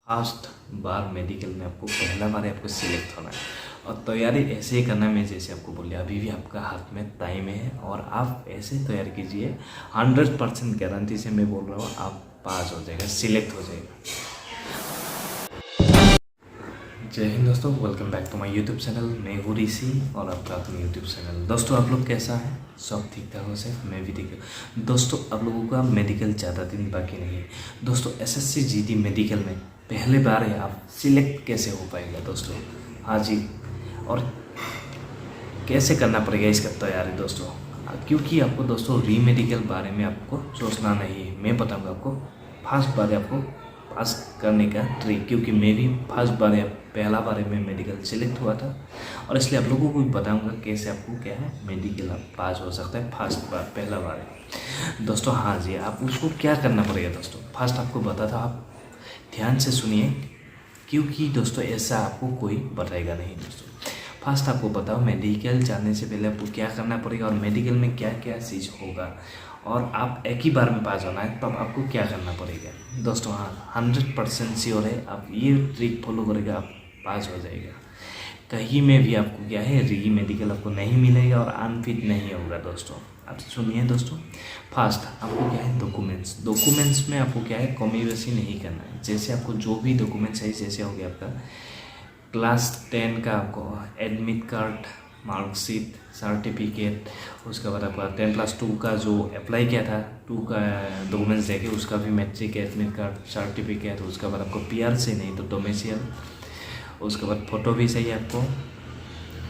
First बार medical में आपको पहला बार आपको सिलेक्ट होना है और तैयारी ऐसे ही करना है। मैं जैसे आपको बोले अभी भी आपका हाथ में टाइम है और आप ऐसे तैयार कीजिए, 100% गारंटी से मैं बोल रहा हूँ आप पास हो जाएगा, सिलेक्ट हो जाएगा। जय हिंद दोस्तों, welcome back to my YouTube channel. मैं हूँ ऋषि और आपका अपना यूट्यूब चैनल। दोस्तों आप लोग कैसा है? सब ठीक ठाक हो से? मैं भी ठीक हूँ। दोस्तों आप लोगों का मेडिकल ज़्यादा दिन बाकी नहीं है। दोस्तों एसएससी जीडी मेडिकल में पहले बार है, आप सिलेक्ट कैसे हो पाएगा दोस्तों? हाँ जी, और कैसे करना पड़ेगा इसका तैयारी दोस्तों, क्योंकि आपको दोस्तों री मेडिकल बारे में आपको सोचना नहीं है। मैं बताऊँगा आपको फर्स्ट बार आपको पास करने का ट्रिक, क्योंकि मैं भी फर्स्ट बार या पहला बार में मेडिकल सिलेक्ट हुआ था और इसलिए आप लोगों को भी बताऊंगा कैसे आपको क्या है मेडिकल आप पास हो सकता है फर्स्ट बार, पहला बार है दोस्तों। हाँ जी, आप उसको क्या करना पड़ेगा दोस्तों, फर्स्ट आपको बताता, आप ध्यान से सुनिए क्योंकि दोस्तों ऐसा आपको कोई बताएगा नहीं दोस्तों। फर्स्ट आपको बताओ मेडिकल जाने से पहले आपको क्या करना पड़ेगा और मेडिकल में क्या क्या चीज़ होगा और आप एक ही बार में पास होना है तब आपको क्या करना पड़ेगा दोस्तों। हाँ 100% श्योर है, आप ये ट्रिक फॉलो करेगा आप पास हो जाएगा। कहीं में भी आपको क्या है री मेडिकल आपको नहीं मिलेगा और अनफिट नहीं होगा दोस्तों। आप सुनिए दोस्तों, फर्स्ट आपको क्या है डॉक्यूमेंट्स में आपको क्या है कमी बेसी नहीं करना है। जैसे आपको जो भी डॉक्यूमेंट्स है, जैसे हो गया आपका क्लास 10 का आपको एडमिट कार्ड, मार्कशीट, सर्टिफिकेट, उसके बाद आपका 10+2 का जो अप्लाई किया था 2 का डॉक्यूमेंट्स देखे, उसका भी मैट्रिक एडमिट कार्ड सर्टिफिकेट, उसके बाद आपको पीआर से नहीं तो डोमिसाइल, उसके बाद फ़ोटो भी चाहिए आपको,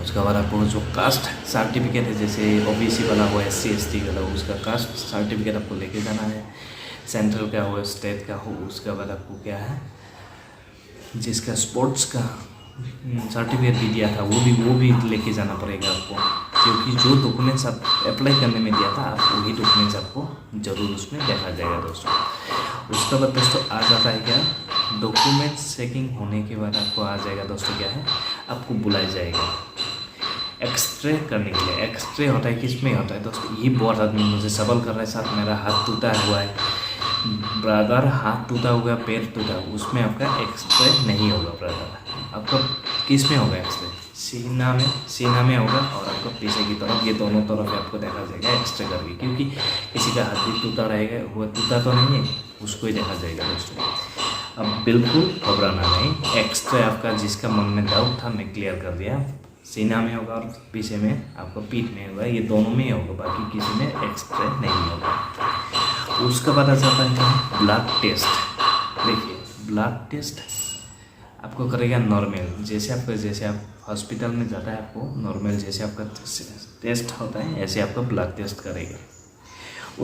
उसके बाद आपको जो कास्ट सर्टिफिकेट है जैसे ओबीसी वाला हो, SC ST वाला हो, उसका कास्ट सर्टिफिकेट आपको लेके जाना है। सेंट्रल का हो, स्टेट का हो, उसके बाद आपको क्या है जिसका स्पोर्ट्स का सर्टिफिकेट भी दिया था वो भी लेके जाना पड़ेगा आपको, क्योंकि जो डॉक्यूमेंट्स आप अप्लाई करने में दिया था आप वही डॉक्यूमेंट्स आपको ज़रूर उसमें देखा जाएगा दोस्तों। उसके बाद दोस्तों आ जाता है क्या, डॉक्यूमेंट्स चेकिंग होने के बाद आपको आ जाएगा दोस्तों क्या है, आपको बुलाया जाएगा एक्सरे करने के लिए। एक्सरे होता है किस में होता है दोस्तों, ये बहुत आदमी मुझे सवाल कर रहा है, साथ मेरा हाथ टूटा हुआ है ब्रदर, हाथ टूटा हुआ, पैर टूटा, उसमें आपका एक्सरे नहीं होगा ब्रदर। आपका किस में होगा एक्सरे? सीना में होगा और आपको पीछे की तरफ, ये दोनों तरफ आपको देखा जाएगा एक्सरे करके, क्योंकि किसी का हाथ भी टूटा रहेगा, वो टूटा तो नहीं है, उसको ही देखा जाएगा दोस्तों। अब बिल्कुल घबराना नहीं, एक्सरे आपका जिसका मन में डाउट था मैं क्लियर कर दिया, सीना में होगा और पीछे में आपको पीठ में होगा, ये दोनों में ही होगा, बाकी किसी में एक्सरे नहीं होगा। उसका बाद आ जाता है ब्लड टेस्ट। देखिए ब्लड टेस्ट आपको करेगा नॉर्मल, जैसे आप हॉस्पिटल में जाता है आपको नॉर्मल जैसे आपका टेस्ट होता है ऐसे आपका ब्लड टेस्ट करेगा।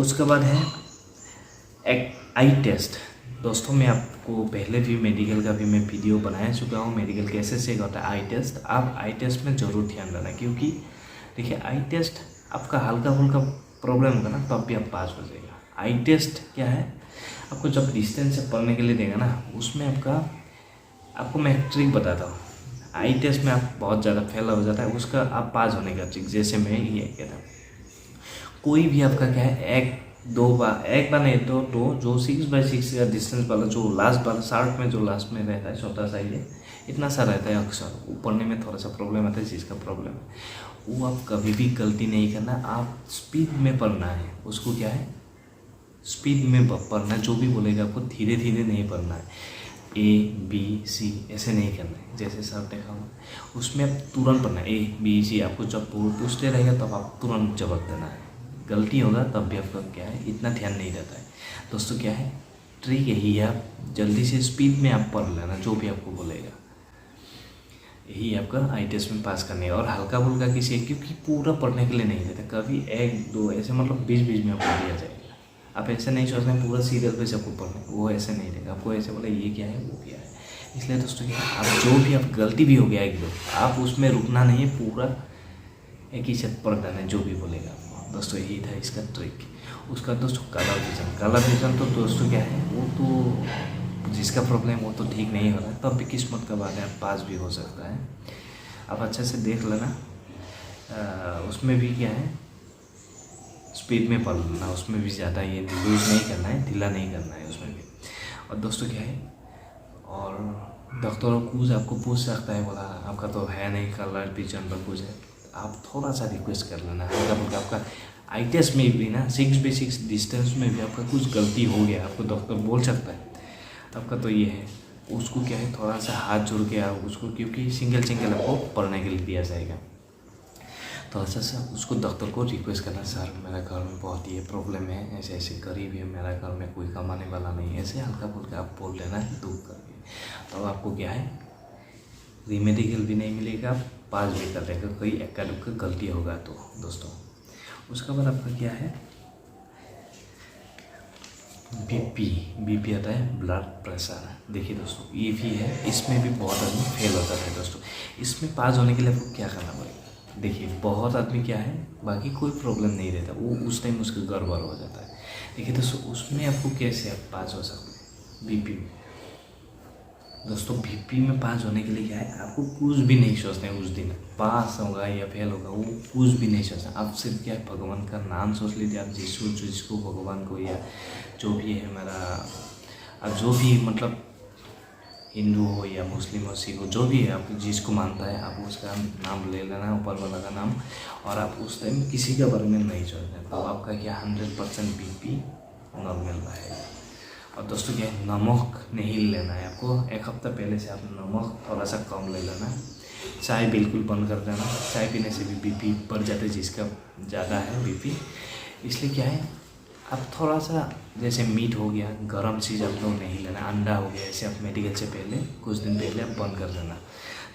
उसके बाद है एक आई टेस्ट। दोस्तों मैं आपको पहले भी मेडिकल का भी मैं वीडियो बना चुका हूँ, मेडिकल कैसे से होता है आई टेस्ट। आप आई टेस्ट में ज़रूर ध्यान देना, क्योंकि देखिए आई टेस्ट आपका हल्का फुल्का प्रॉब्लम होगा ना तब भी आप पास हो जाएगा। आई टेस्ट क्या है, आपको जब डिस्टेंस से पढ़ने के लिए देगा ना, उसमें आपको मैं ट्रिक बताता हूँ। आई टेस्ट में आप बहुत ज़्यादा फेल हो जाता है, उसका आप पास होने का ट्रिक जैसे मैं ये कहता हूँ, कोई भी आपका क्या है एक बार नहीं दो जो 6x6 का डिस्टेंस वाला जो लास्ट वाला शार्ट में जो लास्ट में रहता है छोटा सा, ये इतना सा रहता है, अक्सर पढ़ने में थोड़ा सा प्रॉब्लम आता है, जिसका प्रॉब्लम है वो आप कभी भी गलती नहीं करना, आप स्पीड में पढ़ना है उसको, क्या है स्पीड में पढ़ना, जो भी बोलेगा आपको धीरे धीरे नहीं पढ़ना है, ABC ऐसे नहीं करना है जैसे सर देखा हुआ, उसमें आप तुरंत पढ़ना है ABC। आपको जब पूछते रहेगा तब आप तुरंत जवाब देना है, गलती होगा तब भी आपका क्या है इतना ध्यान नहीं रहता है दोस्तों। क्या है ट्रिक यही है, आप जल्दी से स्पीड में आप पढ़ लेना जो भी आपको बोलेगा, यही आपका आई टेस्ट में पास करने और हल्का फुल्का किसी, क्योंकि पूरा पढ़ने के लिए नहीं रहता, कभी 1-2 ऐसे मतलब बीच में आपको दिया जाएगा। आप ऐसे नहीं सोचना है पूरा सीरियल पे सबको पढ़ना, वो ऐसे नहीं देगा आपको, ऐसे बोले ये क्या है वो क्या है। इसलिए दोस्तों क्या आप जो भी आप गलती भी हो गया 1-2, आप उसमें रुकना नहीं है, पूरा एक ही साथ पढ़ देना है जो भी बोलेगा आपको दोस्तों, यही था इसका ट्रिक। उसका दोस्तों काला विजन तो दोस्तों क्या है, वो तो जिसका प्रॉब्लम वो तो ठीक नहीं हो रहा है, तब भी किस्मत का बात है, आप पास भी हो सकता है। आप अच्छे से देख लेना, उसमें भी क्या है स्पीड में पढ़ लेना, उसमें भी ज़्यादा ये लूज नहीं करना है, ढीला नहीं करना है उसमें भी। और दोस्तों क्या है, और डॉक्टर कुछ आपको पूछ सकता है, बोला आपका तो है नहीं कलर विजन पर कुछ है, आप थोड़ा सा रिक्वेस्ट कर लेना हल्का फुल्का। आपका आई टेस्ट में भी ना 6x6 डिस्टेंस में भी आपका कुछ गलती हो गया, आपको डॉक्टर बोल सकता है आपका तो ये है, उसको क्या है थोड़ा सा हाथ जोड़ के आप उसको, क्योंकि सिंगल आपको पढ़ने के लिए दिया जाएगा, थोड़ा सा उसको डॉक्टर को रिक्वेस्ट करना, सर मेरा घर में बहुत ये प्रॉब्लम है, ऐसे ऐसे गरीब है, मेरा घर में कोई कमाने वाला नहीं है, ऐसे हल्का फुल्का आप बोल देना है दुख करके। तो आपको क्या है रिमेडिकल भी नहीं मिलेगा, पास भी कर देगा, कोई एक्का दुक्का गलती होगा तो दोस्तों। उसके बाद आपका क्या है बीपी आता है, ब्लड प्रेशर। देखिए दोस्तों ये भी है, इसमें भी बहुत आदमी फेल होता है दोस्तों। इसमें पास होने के लिए आपको क्या करना पड़ेगा, देखिए बहुत आदमी क्या है बाकी कोई प्रॉब्लम नहीं रहता, वो उस टाइम उसका गड़बड़ हो जाता है। देखिए दोस्तों उसमें आपको कैसे आप पास हो सकते हैं बीपी में। दोस्तों बीपी में पास होने के लिए क्या है, आपको कुछ भी नहीं सोचते हैं उस दिन पास होगा या फेल होगा, वो कुछ भी नहीं सोचना। आप सिर्फ क्या है भगवान का नाम सोच लीजिए, आप जिसको भगवान को या जो भी है हमारा, अब जो भी मतलब हिंदू हो या मुस्लिम हो सिख हो जो भी है, आप जिसको मानता है आप उसका नाम ले लेना, ऊपर वाला का नाम, और आप उस टाइम किसी के बारे में नहीं सोचना, तो आपका क्या 100% बीपी नॉर्मल रहेगा। और दोस्तों क्या है नमक नहीं लेना है आपको, एक हफ्ता पहले से आप नमक थोड़ा सा कम ले लेना। चाय बिल्कुल बंद कर देना, चाय पीने से भी बीपी बढ़ जाता है जिसका ज़्यादा है बीपी। इसलिए क्या है आप थोड़ा सा जैसे मीट हो गया, गरम चीज़ आप लोग नहीं लेना, अंडा हो गया, ऐसे आप मेडिकल से पहले कुछ दिन पहले आप बंद कर देना,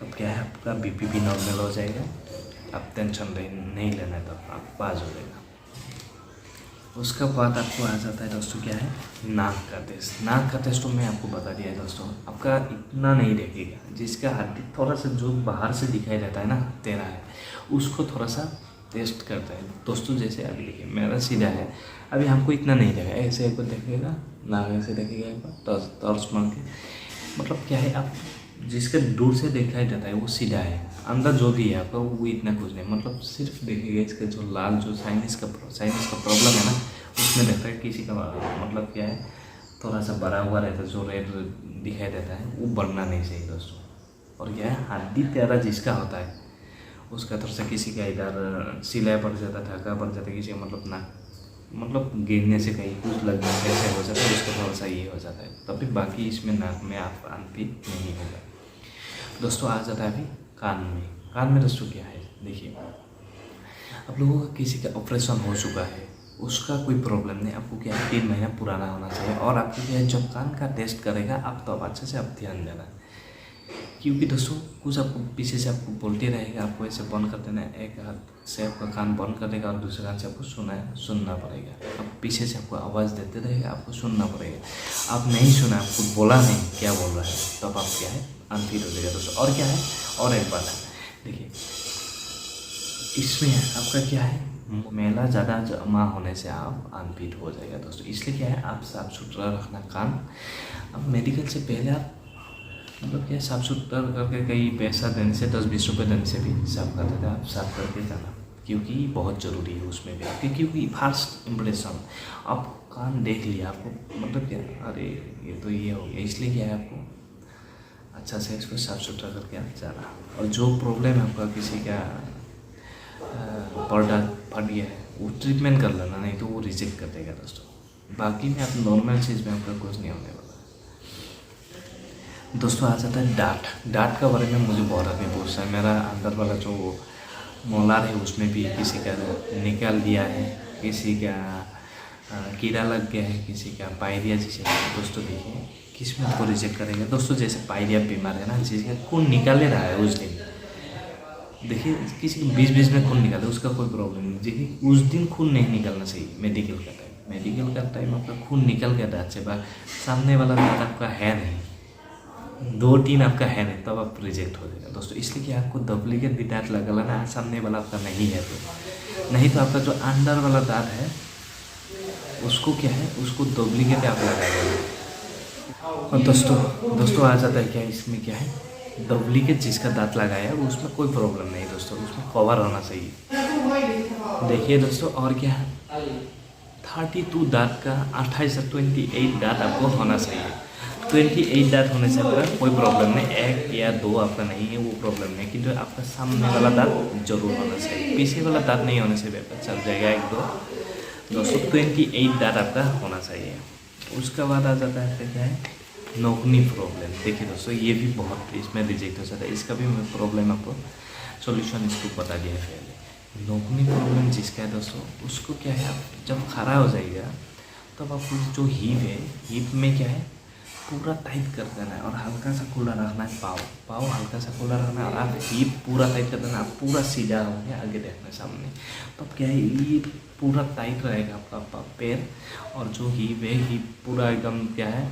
तब क्या है आपका बीपी भी नॉर्मल हो जाएगा, आप टेंशन नहीं लेना है, तब आप पास हो जाएगा। उसका बाद आपको आ जाता है दोस्तों क्या है नाक का टेस्ट। नाक का टेस्ट तो मैं आपको बता दिया है दोस्तों, आपका इतना नहीं देखेगा, जिसका हड्डी थोड़ा सा जो बाहर से दिखाई देता है ना तेरा है, उसको थोड़ा सा टेस्ट करता है दोस्तों। जैसे अभी देखिए मेरा सीधा है, अभी हमको इतना नहीं देगा, ऐसे एक बार देखेगा नाक ऐसे देखेगा एक बार टॉर्च मार के, मतलब क्या है आप जिसका दूर से दिखाई देता है वो सीधा है, अंदर जो भी है आपका वो इतना कुछ नहीं, मतलब सिर्फ देखेगा इसका जो लाल जो साइनस का प्रॉब्लम है ना, उसमें देखता है किसी का मतलब क्या है थोड़ा सा बड़ा हुआ रहता है, जो रेड दिखाई देता है वो बढ़ना नहीं चाहिए दोस्तों। और क्या है हड्डी तेरा जिसका होता है उसका थोड़ा सा किसी का इधर सिलाई पड़ जाता है, ढाका पड़ जाता है, किसी का मतलब गिरने से कहीं कुछ लग जाता है, ऐसे हो जाता है, उसका थोड़ा सा ये हो जाता है, तभी बाकी इसमें नाक में आप अनफिट नहीं होगा दोस्तों। आ जाता है अभी कान में दोस्तों क्या है, देखिए आप लोगों का किसी का ऑपरेशन हो चुका है, उसका कोई प्रॉब्लम नहीं, आपको क्या है 3 महीना पुराना होना चाहिए, और आपको क्या है जब कान का टेस्ट करेगा आप तो अच्छे से आप ध्यान देना, क्योंकि दोस्तों कुछ आपको पीछे से आपको बोलते रहेगा, आपको ऐसे बंद कर देना है, एक हाथ से आपका कान बंद कर देगा और दूसरे कान से आपको सुनना पड़ेगा, अब पीछे से आपको आवाज़ देते रहेगा, आपको सुनना पड़ेगा, आप नहीं सुना, आपको बोला नहीं क्या बोल रहा है, तब आप क्या है अनफिट हो जाएगा दोस्तों। और क्या है और एक बात है, देखिए इसमें आपका क्या है मैला ज़्यादा जमा होने से आप अनफिट हो जाएगा दोस्तों। इसलिए क्या है आप साफ़ सुथरा रखना कान। अब मेडिकल से पहले आप मतलब क्या साफ़ सुथरा करके कहीं पैसा देने से 10-20 रुपये देने से भी साफ़ कर देते आप साफ़ करके जाना, क्योंकि बहुत ज़रूरी है उसमें भी आपके, क्योंकि फर्स्ट इम्प्रेशन आप कान देख लिया आपको मतलब क्या अरे ये तो ये हो गया, इसलिए क्या है आपको अच्छा से इसको साफ़ सुथरा करके आप जाना। और जो प्रॉब्लम है आपका किसी का पर्दा फट गया है वो ट्रीटमेंट कर लेना, नहीं तो वो रिजेक्ट कर देगा दोस्तों। बाकी में आप नॉर्मल चीज़ में आपका कुछ नहीं होने वाला दोस्तों। आ जाता है डांट का बारे में मुझे बहुत आदमी पूछता है, मेरा अंदर वाला जो मोलार है उसमें भी किसी का निकाल दिया है, किसी का कीड़ा लग गया है, किसी का पायरिया जिसे दोस्तों देखिए किस में आपको रिजेक्ट करेगा दोस्तों। जैसे पायरिया बीमार है ना, जिसका खून निकाले रहा है उस दिन, देखिए किसी को 20-20 में खून निकाले उसका कोई प्रॉब्लम नहीं, देखिए उस दिन खून नहीं निकलना चाहिए। मेडिकल का टाइम आपका खून निकल गया दांत से बाहर, सामने वाला दांत आपका है नहीं, 2-3 आपका है नहीं, तब आप रिजेक्ट हो जाएगा दोस्तों। इसलिए कि आपको डुप्लीकेट भी दांत लगा लेना, सामने वाला आपका नहीं है तो नहीं, तो आपका जो अंदर वाला दांत है उसको क्या है उसको डुप्लीकेट आप लगा देना। और दोस्तों आ जाता है क्या इसमें क्या है डुप्लीकेट जिसका दांत लगाया है उसमें कोई प्रॉब्लम नहीं दोस्तों, उसमें कवर होना चाहिए। देखिए दोस्तों और क्या है 32 दांत का 28 से 28 दांत आपको होना चाहिए, 28 दांत होने से आपका कोई प्रॉब्लम नहीं, एक या दो आपका नहीं है वो प्रॉब्लम नहीं, किंतु आपका सामने वाला दांत जरूर होना चाहिए, पीछे वाला दांत नहीं होने से भी आपका चल जाएगा एक दो। दोस्तों 28 दांत आपका होना चाहिए। उसका बाद आ जाता है आपका क्या है, नोकनी प्रॉब्लम। देखिए दोस्तों ये भी बहुत इसमें रिजेक्ट हो जाता है, इसका भी मैं प्रॉब्लम आपको सॉल्यूशन इसको बता दिया है पहले। नोकनी प्रॉब्लम जिसका है दोस्तों, उसको क्या है, आप जब खड़ा हो जाएगा तब आपको जो हिप है, हिप में क्या है पूरा टाइट कर देना है और हल्का सा खुला रखना है, पाँव हल्का सा खुला रखना है और आप हिप पूरा टाइट कर देना, आप पूरा सीधा होंगे आगे देखना है सामने। तो अब क्या है, ये पूरा टाइट रहेगा आपका पैर, और जो हिप है हिप पूरा एकदम क्या है,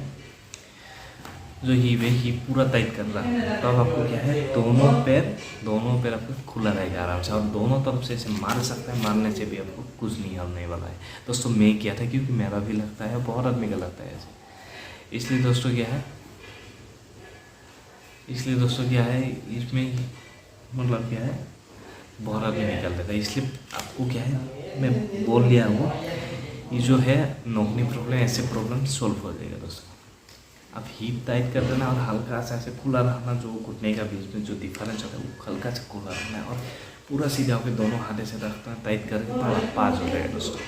जो हिप है हिप पूरा टाइट कर रहा है। तो अब आपको क्या है, दोनों पैर आपका खुला रहेगा आराम से, और दोनों तरफ से ऐसे मार सकते हैं, मारने से भी आपको कुछ नहीं होने वाला है। दोस्तों मैं किया था क्योंकि मेरा भी लगता है, बहुत आदमी का लगता है ऐसे, इसलिए दोस्तों क्या है, इसमें मतलब क्या है बहुत आदमी निकल देता है, इसलिए आपको क्या है, मैं बोल दिया हूँ, ये जो है नोकनी प्रॉब्लम, ऐसे प्रॉब्लम सॉल्व हो जाएगा। दोस्तों आप हिप टाइट कर देना और हल्का सा ऐसे खुला रखना, जो घुटने का बीच में जो डिफरेंस होता है वो हल्का सा खुला रखना है, और पूरा सीधा होकर दोनों हाथ से रखना, टाइट करके तो आप पास हो जाएगा दोस्तों।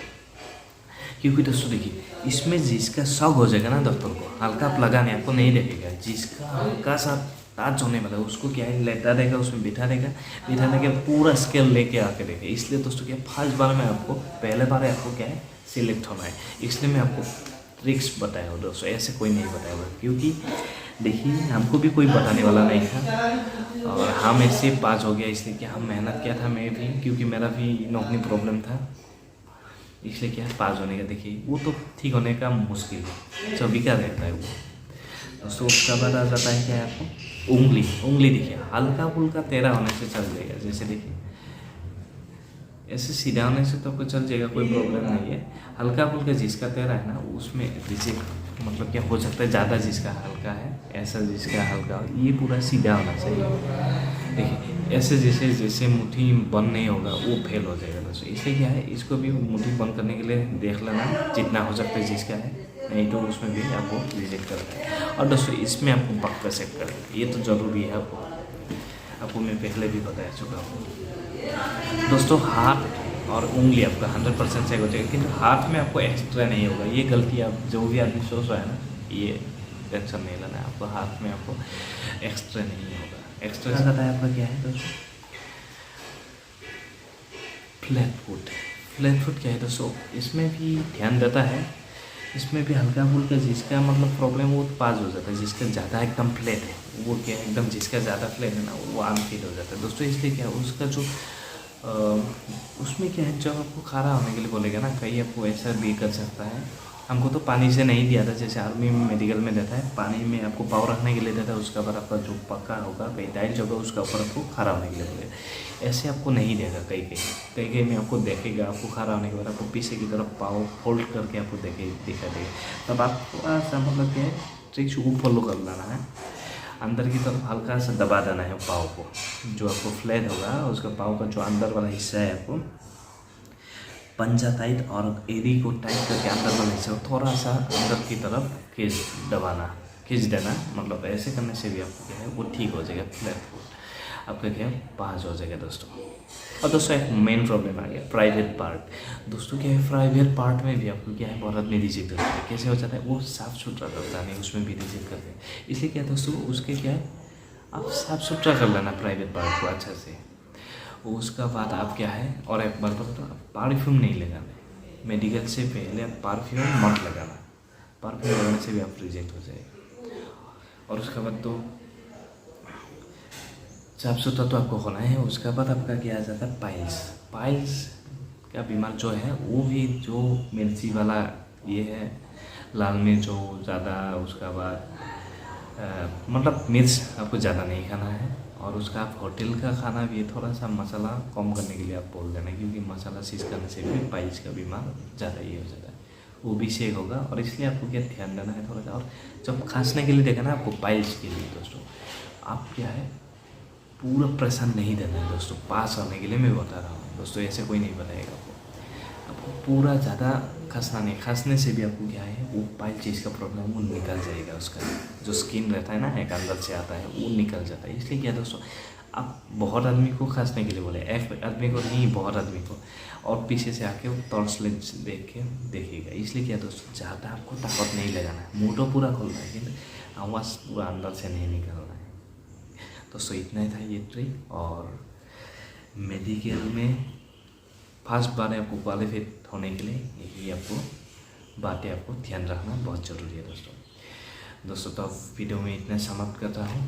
क्योंकि दोस्तों देखिए, इसमें जिसका शौक हो जाएगा ना दोस्तों को, हल्का आप लगाने आपको नहीं देखेगा, जिसका हल्का सा टच होने वाला है उसको क्या है, लेटा देगा, उसमें बिठा देगा पूरा स्केल लेके आके देगा। इसलिए दोस्तों क्या, फर्स्ट बार में आपको पहले बार आपको क्या है सिलेक्ट होना है, इसलिए मैं आपको ट्रिक्स बताया हूँ दोस्तों, ऐसे कोई नहीं बताया हुआ, क्योंकि देखिए हमको भी कोई बताने वाला नहीं था और हम ऐसे पास हो गया, इसलिए कि हम मेहनत किया था, मैं भी, क्योंकि मेरा भी नौकरी प्रॉब्लम था, इसलिए क्या पास होने का, देखिए वो तो ठीक होने का मुश्किल है, सभी का रहता है वो दोस्तों। उसका बाद आ जाता है क्या है, आपको उंगली देखिए हल्का फुल्का टेढ़ा होने से चल जाएगा, जैसे देखिए ऐसे सीधा होने से तो आपको चल जाएगा, कोई प्रॉब्लम नहीं है। हल्का फुल्का जिसका टेढ़ा है ना, उसमें रिजेक्ट मतलब क्या हो सकता है, ज़्यादा जिसका हल्का है, ऐसा जिसका हल्का हो, ये पूरा सीधा होना चाहिए। देखिए ऐसे जैसे मुट्ठी बंद नहीं होगा वो फेल हो जाएगा दोस्तों। इसलिए क्या है, इसको भी मुट्ठी बंद करने के लिए देख लेना जितना हो सकता है जिसका है, नहीं तो उसमें भी आपको रिजेक्ट करना है। और दोस्तों इसमें आपको पक्का सेट करना है, ये तो ज़रूरी है, आपको मैं पहले भी बताया चुका हूँ दोस्तों। हाथ और उंगली आपका 100% सही हो जाएगा, किंतु हाथ में आपको एक्स्ट्रा नहीं होगा, ये गलती आप जो भी आदमी सोच रहा है ना, ये टेंशन नहीं लेना है, आपको हाथ में आपको एक्स्ट्रा नहीं होगा। एक्स्ट्रा आता है आपका क्या है दोस्तों, फ्लैट फुट क्या है दोस्तों, इसमें भी ध्यान देता है, इसमें भी हल्का फुल्का जिसका मतलब प्रॉब्लम वो पास हो जाता है, जिसका ज़्यादा एकदम फ्लैट है वो क्या है, एकदम जिसका ज़्यादा फ्लैट है ना वो अनफिट हो जाता है दोस्तों। इसलिए क्या है, उसका जो उसमें क्या है, जब आपको खड़ा होने के लिए बोलेगा ना, कहीं आपको ऐसा भी कर सकता है, हमको तो पानी से नहीं दिया था, जैसे आर्मी में मेडिकल में देता है, पानी में आपको पाँव रखने के लिए देता है, उसका ऊपर आपका जो पक्का होगा कहीं टाइल्स होगा उसका ऊपर आपको खड़ा होने के लिए बोलेगा। ऐसे आपको नहीं देगा, कहीं में आपको देखेगा, आपको खड़ा होने के बाद आपको पीछे की तरफ पाँव फोल्ड करके आपको दिखा देगा, तब आपको ऐसा मतलब क्या है, ट्रिक्स को फॉलो कर लेना है, अंदर की तरफ हल्का सा दबा देना है पाँव को, जो आपको फ्लैट होगा उसका पाँव का जो अंदर वाला हिस्सा है, आपको पंजा टाइट और एड़ी को टाइट करके अंदर वाला हिस्सा थोड़ा सा अंदर की तरफ खींच देना, मतलब ऐसे करने से भी आपको क्या है वो ठीक हो जाएगा, फ्लैट फुट आपका क्या है पास हो जाएगा दोस्तों। और दोस्तों एक मेन प्रॉब्लम आ गया, प्राइवेट पार्ट। दोस्तों क्या है, प्राइवेट पार्ट में भी आपको क्या है बहुत आदमी रिजेक्ट होता है, कैसे हो जाता है, वो साफ़ सुथरा करता नहीं, उसमें भी रिजेक्ट करते हैं। इसलिए क्या है दोस्तों, उसके क्या है, आप साफ़ सुथरा कर लेना प्राइवेट पार्ट को अच्छा से। उसका बाद आप क्या है, और एक बार तो परफ्यूम नहीं लगाना, मेडिकल से पहले आप परफ्यूम मत लगाना, परफ्यूम लगाने से भी आप रिजेक्ट हो जाएगा। और उसके बाद तो साफ सुथरा तो आपको होना है। उसके बाद आपका क्या आ जाता है, पाइल्स का बीमार जो है, वो भी जो मिर्ची वाला ये है, लाल मिर्च हो ज़्यादा, उसका बाद मतलब मिर्च आपको ज़्यादा नहीं खाना है। और उसका आप होटल का खाना भी थोड़ा सा मसाला कम करने के लिए आप बोल देना, क्योंकि मसाला सीज करने से भी पाइल्स का बीमार ज़्यादा ये हो जाता है, वो भी सेक होगा। और इसलिए आपको क्या ध्यान देना है थोड़ा सा। और जब खांसने के लिए देखा ना आपको पाइल्स के लिए दोस्तों, आप क्या है पूरा प्रेशर नहीं देना है दोस्तों, पास होने के लिए मैं बता रहा हूँ दोस्तों, ऐसे कोई नहीं बताएगा आपको। आपको पूरा ज़्यादा खसना नहीं, खसने से भी आपको क्या है वो पाइल चीज़ का प्रॉब्लम वो निकल जाएगा, उसका जो स्किन रहता है ना एक अंदर से आता है वो निकल जाता है। इसलिए क्या दोस्तों, आप बहुत आदमी को खसने के लिए बोले, एक आदमी को नहीं बहुत आदमी को, और पीछे से आके वो टॉर्च लेंस देख के देखिएगा। इसलिए क्या दोस्तों, ज़्यादा आपको ताकत नहीं लगाना है, मुँह तो पूरा खोलना है लेकिन आवाज़ पूरा अंदर से नहीं निकलना है। दोस्तों इतना ही था ये ट्रिक। और मेडिकल में फर्स्ट बार आपको क्वालिफाइड होने के लिए यही आपको बातें आपको ध्यान रखना बहुत ज़रूरी है दोस्तों। तो अब वीडियो में इतना समाप्त करता हूँ।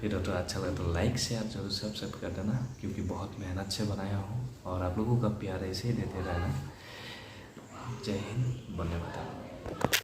वीडियो तो अच्छा लगा तो लाइक शेयर जरूर सब्सक्राइब कर देना, क्योंकि बहुत मेहनत से बनाया हूँ और आप लोगों का प्यार ऐसे ही देते रहना। जय हिंद, धन्यवाद।